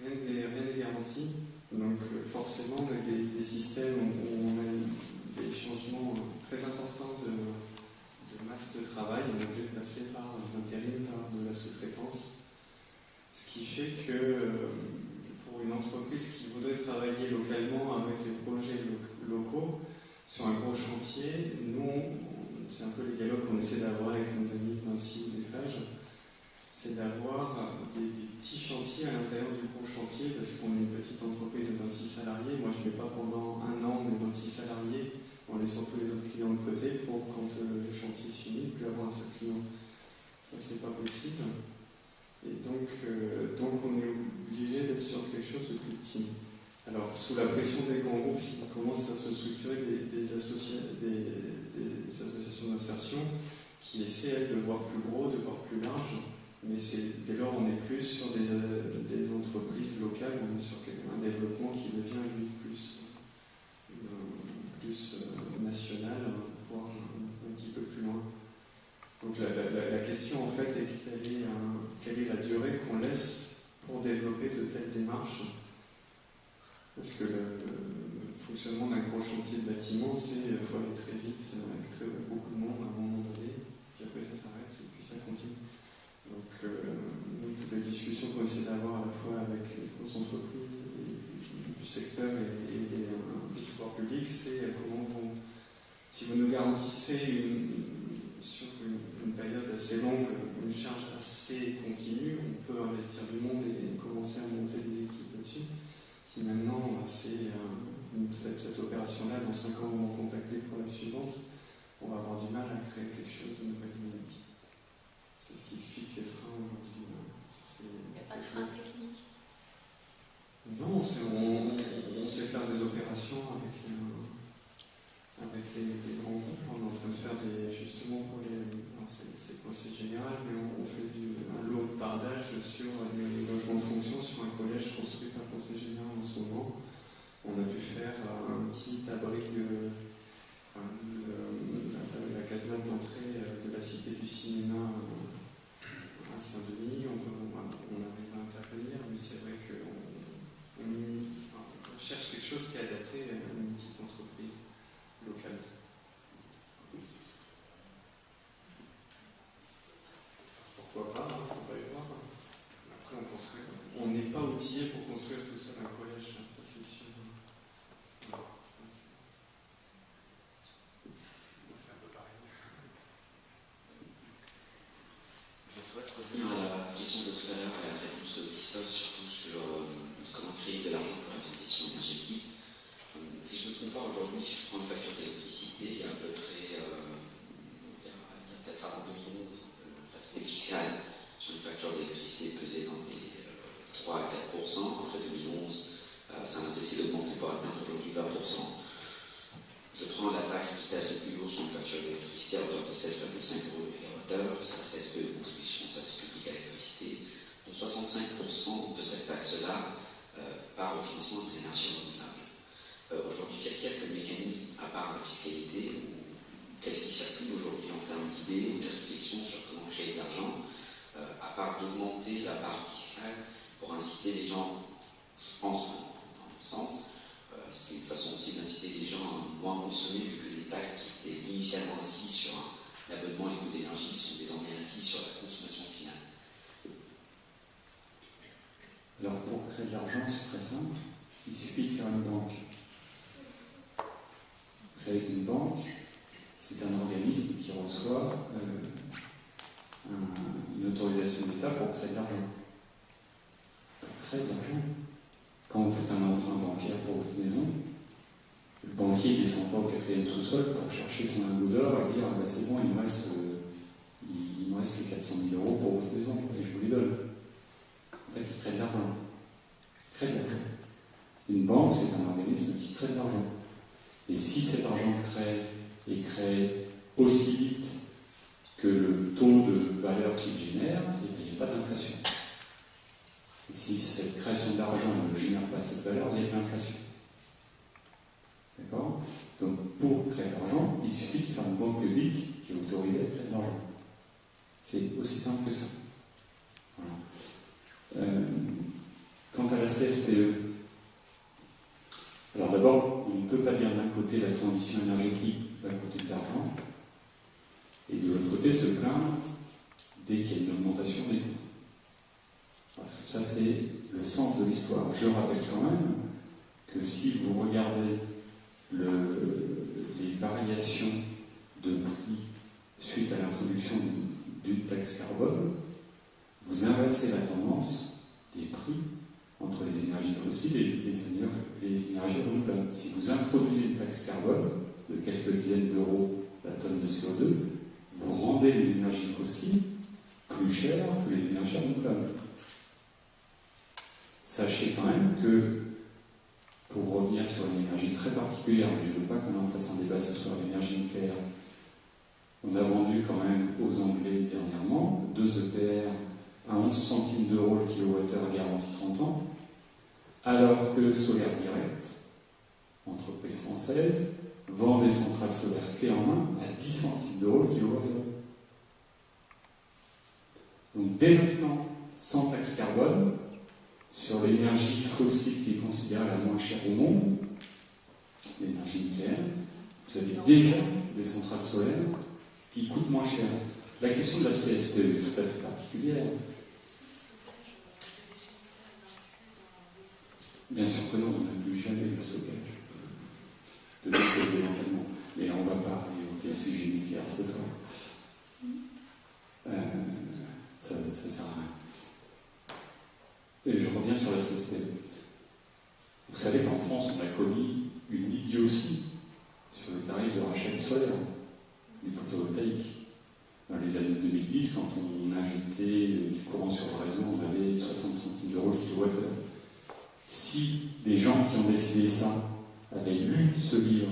rien n'est garanti. Donc forcément, on a des systèmes où on a des changements très importants de masse de travail. On est obligé de passer par l'intérim, par de la sous-traitance. Ce qui fait que pour une entreprise qui voudrait travailler localement avec les projets locaux, sur un gros chantier, nous, c'est un peu les dialogues qu'on essaie d'avoir avec nos amis de Vinci ou d'Eiffage, c'est d'avoir des petits chantiers à l'intérieur du gros chantier, parce qu'on est une petite entreprise de 26 salariés. Moi, je ne mets pas pendant un an mes 26 salariés en laissant tous les autres clients de côté pour, quand le chantier se finit, plus avoir un seul client. Ça, c'est pas possible. Et donc on est obligé d'être sur quelque chose de plus petit. Alors, sous la pression des grands groupes, il commence à se structurer des associations d'insertion qui essaient, elles, de voir plus gros, de voir plus large. Mais dès lors, on n'est plus sur des entreprises locales, on est sur un développement qui devient, lui, plus national, voire un petit peu plus loin. Donc la question, en fait, est quelle est la durée qu'on laisse pour développer de telles démarches. Parce que le fonctionnement d'un gros chantier de bâtiment, c'est qu'il faut aller très vite, avec beaucoup de monde à un moment donné, puis après ça s'arrête, et puis ça continue. Donc, nous, toutes les discussions qu'on essaie d'avoir à la fois avec les grosses entreprises du secteur et les pouvoirs publics, c'est comment si vous nous garantissez sur une période assez longue, une charge assez continue, on peut investir du monde et commencer à monter des équipes là-dessus. Si maintenant, vous faites cette opération-là, dans 5 ans, vous m'en contactez pour la suivante, on va avoir du mal à créer quelque chose de nouvelle dynamique. C'est ce qui explique les freins aujourd'hui. Il n'y a pas de frein technique? Non, on sait faire des opérations avec les grands groupes. On est en train de faire justement pour les... C'est conseil général, mais on fait un lot de bardage sur les logements de fonction sur un collège construit par le conseil général en ce moment. On a pu faire un petit abri de la casemate d'entrée de la cité du cinéma à Saint-Denis. On arrive à intervenir, mais c'est vrai qu'on cherche quelque chose qui est adapté à une petite entreprise locale. Pourquoi pas, on va y voir. Après, on n'est pas outillé pour construire tout seul un collège, ça c'est sûr. C'est un peu pareil. Je souhaite revenir à la question de tout à l'heure et à la réponse de Christophe, surtout sur comment créer de l'argent pour la transition énergétique. Si je ne me trompe pas, aujourd'hui, si je prends une facture d'électricité, il y a à peu près, peut-être avant 2011, l'aspect fiscal sur une facture d'électricité pesait dans les 3 à 4%. Après 2011, ça n'a cessé d'augmenter pour atteindre aujourd'hui 20%. Je prends la taxe qui taxe le plus lourd sur une facture d'électricité à hauteur de 16,5 € le mégawattheure, c'est la CSPE, contribution de service public à l'électricité, dont 65% de cette taxe-là part au financement des énergies renouvelables. Aujourd'hui, qu'est-ce qu'il y a comme mécanisme, à part la fiscalité, ou qu'est-ce qui circule aujourd'hui en termes d'idées ou de réflexion sur comment créer de l'argent, à part d'augmenter la part fiscale pour inciter les gens, je pense, en mon sens, c'est une façon aussi d'inciter les gens à moins consommer, vu que les taxes qui étaient initialement assises sur l'abonnement et le coût d'énergie sont désormais assises sur la consommation finale. Alors, pour créer de l'argent, c'est très simple. Il suffit de faire une banque. Vous savez qu'une banque, c'est un organisme qui reçoit une autorisation d'État pour créer de l'argent. Pour créer de l'argent. Quand vous faites un emprunt bancaire pour votre maison, le banquier ne descend pas au 4e sous-sol pour chercher son lingot d'or et dire bah, c'est bon, il me reste les 400 000 € pour votre maison et je vous les donne. En fait, il crée de l'argent. Il crée de l'argent. Une banque, c'est un organisme qui crée de l'argent. Et si cet argent est créé aussi vite que le taux de valeur qu'il génère, il n'y a pas d'inflation. si cette création d'argent ne génère pas cette valeur, il y a de l'inflation. D'accord? Donc, pour créer de l'argent, il suffit de faire une banque publique qui est autorisée à créer de l'argent. C'est aussi simple que ça. Voilà. Quant à la CFPE, alors d'abord, on ne peut pas dire d'un côté la transition énergétique va coûter de l'argent, et de l'autre côté se plaindre dès qu'il y a une augmentation des coûts. Parce que ça, c'est le sens de l'histoire. Je rappelle quand même que si vous regardez les variations de prix suite à l'introduction d'une taxe carbone, vous inversez la tendance des prix entre les énergies fossiles et les énergies renouvelables. Si vous introduisez une taxe carbone de quelques dizaines d'euros la tonne de CO2, vous rendez les énergies fossiles plus chères que les énergies renouvelables. Sachez quand même que, pour revenir sur une énergie très particulière, mais je ne veux pas qu'on en fasse un débat ce soir, l'énergie nucléaire, on a vendu quand même aux Anglais dernièrement 2 EPR à 11 centimes d'euros le kilowattheure garantie 30 ans, alors que Solaire Direct, entreprise française, vend des centrales solaires clés en main à 10 centimes d'euros le kilowattheure. Donc dès maintenant, sans taxe carbone, sur l'énergie fossile qui est considérée la moins chère au monde, l'énergie nucléaire, vous avez déjà des centrales solaires qui coûtent moins cher. La question de la CSPE est tout à fait particulière. Bien sûr que non, on n'a plus jamais le stockage de démantèlement. Mais on ne va pas évoquer le sujet nucléaire ce soir. Ça ne sert à rien. Et je reviens sur la CSPE. Vous savez qu'en France, on a commis une idiotie sur le tarif de rachat du solaire, du photovoltaïque. Dans les années 2010, quand on injectait du courant sur le réseau, on avait 60 centimes d'euros le kilowattheure. Si les gens qui ont décidé ça avaient lu ce livre,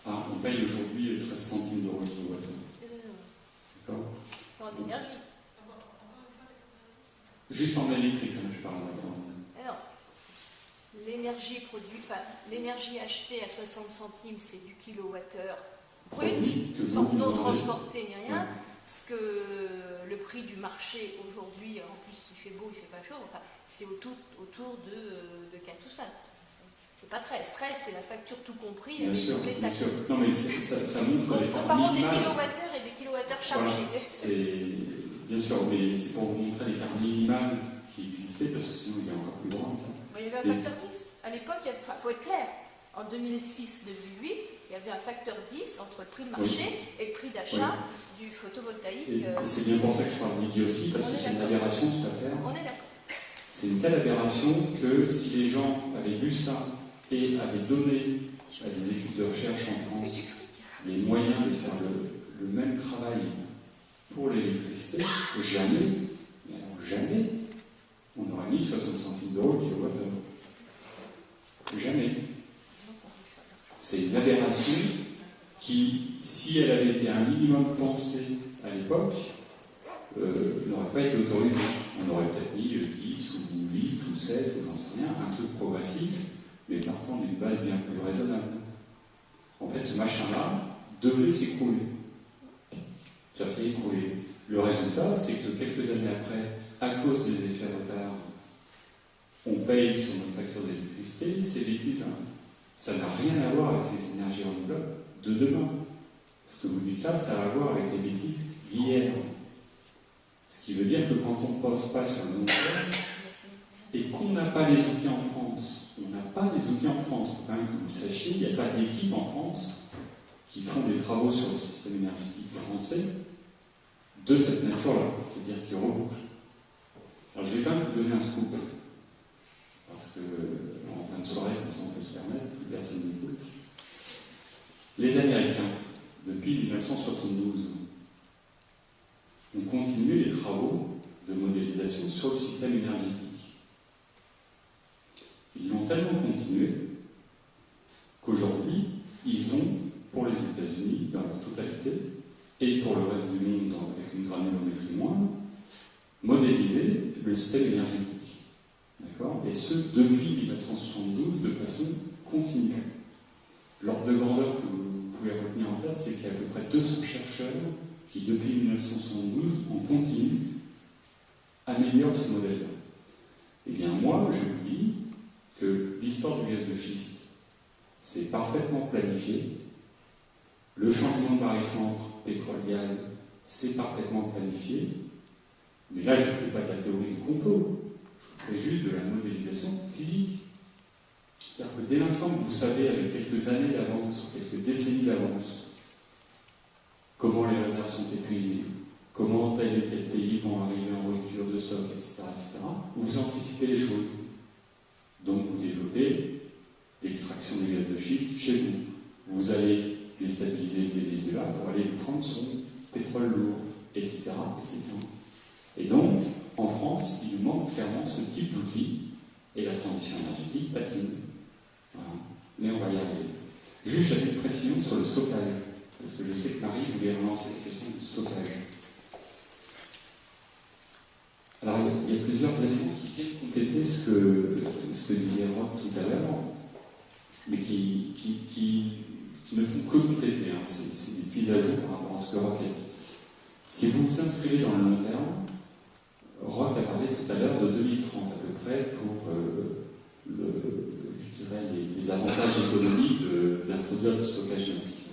on paye aujourd'hui 13 centimes d'euros le kilowattheure. D'accord ? En énergie. Juste en électrique, je parle maintenant. Non. L'énergie achetée à 60 centimes, c'est du kilowattheure brut, sans non transporté ni rien. Parce que le prix du marché aujourd'hui, en plus il fait beau, il fait pas chaud, enfin, c'est autour de 4 ou 5. C'est pas 13. 13, c'est la facture tout compris avec toutes les taxes. Non, mais ça montre l'écart comparons minimal. des kilowattheures et des kilowattheures chargés. Voilà, bien sûr, mais c'est pour vous montrer l'écart minimal qui existait, parce que sinon il est encore plus grand. Il y avait un facteur 10. À l'époque, il faut être clair, en 2006-2008, il y avait un facteur 10 entre le prix de marché et le prix d'achat du photovoltaïque. Et c'est bien pour ça que je parle d'idiotie, parce que c'est une aberration cette affaire. On est d'accord. C'est une telle aberration que si les gens avaient lu ça et avaient donné à des équipes de recherche en France les moyens de faire le même travail pour l'électricité, jamais, on aurait mis 60 centimes d'euros le kilowattheure. Jamais. C'est une aberration qui, si elle avait été un minimum pensée à l'époque, n'aurait pas été autorisée. On aurait peut-être mis 10 ou 8 ou 7 ou j'en sais rien, un truc progressif, mais partant d'une base bien plus raisonnable. En fait, ce machin-là devait s'écrouler. Ça s'est écroulé. Le résultat, c'est que quelques années après, à cause des effets retard, on paye sur notre facture d'électricité, c'est bêtise. Ça n'a rien à voir avec les énergies renouvelables de demain. Ce que vous dites là, ça a à voir avec les bêtises d'hier. Ce qui veut dire que quand on ne pose pas sur le long terme, et qu'on n'a pas les outils en France, il faut quand même que vous le sachiez, il n'y a pas d'équipe en France qui font des travaux sur le système énergétique français de cette nature-là, c'est-à-dire qui rebouclent. Alors je vais quand même vous donner un scoop, parce que en fin de soirée, comme ça on peut se permettre, plus personne n'écoute. Les Américains, depuis 1972, ont continué les travaux de modélisation sur le système énergétique. Ils l'ont tellement continué qu'aujourd'hui, ils ont, pour les États-Unis, dans leur totalité, et pour le reste du monde avec une granulométrie moindre, modéliser le système énergétique. D'accord ? Et ce, depuis 1972, de façon continue. L'ordre de grandeur que vous pouvez retenir en tête, c'est qu'il y a à peu près 200 chercheurs qui, depuis 1972, en continu, améliorent ce modèle-là. Eh bien, moi, je vous dis que l'histoire du gaz de schiste, c'est parfaitement planifié. Le changement de barycentre, pétrole-gaz, c'est parfaitement planifié. Mais là, je ne fais pas de la théorie du complot. Je fais juste de la modélisation physique. C'est-à-dire que dès l'instant que vous savez, avec quelques années d'avance, ou quelques décennies d'avance, comment les réserves sont épuisées, comment tel et tel pays vont arriver en rupture de stock, etc., vous anticipez les choses. Donc vous développez l'extraction des gaz de schiste chez vous. Vous allez déstabiliser le Venezuela pour aller prendre son pétrole lourd, etc., etc. Et donc, en France, il nous manque clairement ce type d'outils, et la transition énergétique patine. Voilà. Mais on va y arriver. Juste, j'avais une précision sur le stockage, parce que je sais que Marie voulait relancer la question du stockage. Alors, il y a plusieurs éléments qui viennent compléter ce que disait Rob tout à l'heure, mais qui ne font que compléter. Hein. C'est des petits ajouts par rapport à ce que Rob a dit. Si vous vous inscrivez dans le long terme, Rob a parlé tout à l'heure de 2030 à peu près pour je dirais les avantages économiques d'introduire le stockage massif.